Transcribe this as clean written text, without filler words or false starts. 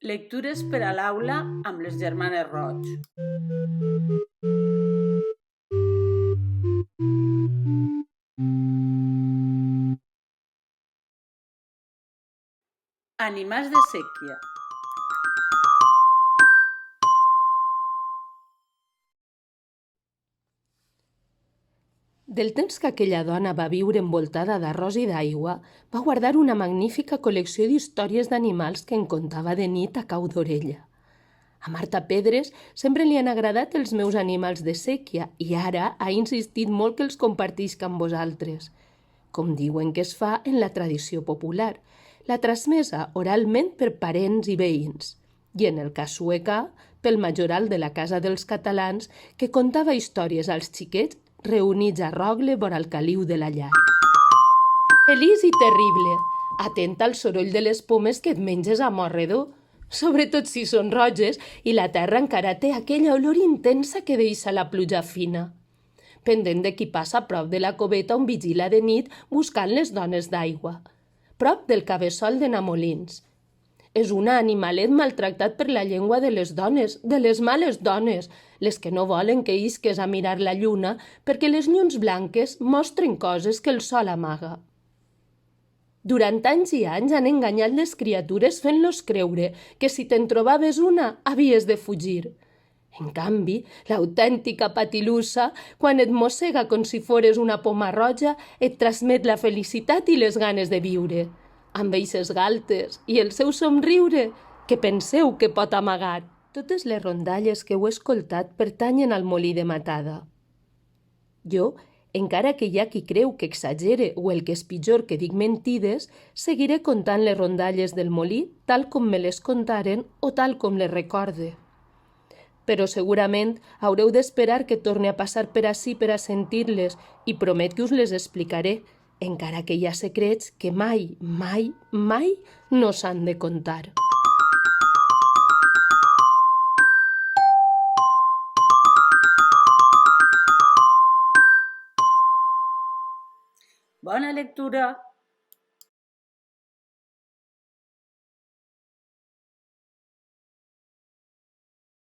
Lectures per a l'aula amb les germanes Roig. Animals de séquia. Del temps que aquella dona va viure envoltada d'arròs i d'aigua, va guardar una magnífica col·lecció d'històries d'animals que en contava de nit a cau d'orella. A Marta Pedres sempre li han agradat els meus animals de séquia i ara ha insistit molt que els compartisca amb vosaltres. Com diuen que es fa en la tradició popular, la transmesa oralment per parents i veïns, i en el cas suecà, pel majoral de la Casa dels Catalans, que contava històries als xiquets reunits a Rogle vora el caliu de la llar. Feliç i terrible, atenta al soroll de les pomes que et menges a morredor, sobretot si són roges i la terra encara té aquella olor intensa que deixa la pluja fina. Pendent de qui passa a prop de la coveta on vigila de nit buscant les dones d'aigua, prop del cabeçol de Namolins. És un animalet maltractat per la llengua de les dones, de les males dones, les que no volen que isques a mirar la lluna perquè les llums blanques mostren coses que el sol amaga. Durant anys i anys han enganyat les criatures fent-los creure que si te'n trobaves una havies de fugir. En canvi, l'autèntica patilussa, quan et mossega com si fores una poma roja, et transmet la felicitat i les ganes de viure. Amb eixes galtes i el seu somriure, que penseu que pot amagar. Totes les rondalles que heu escoltat pertanyen al molí de Matada. Jo, encara que hi ha qui creu que exagere o el que és pitjor que dic mentides, seguiré contant les rondalles del molí tal com me les contaren o tal com les recorde. Però segurament haureu d'esperar que torni a passar per ací per a sentir-les i promet que us les explicaré, encara que hi ha secrets que mai, mai, mai no s'han de contar. Bona lectura!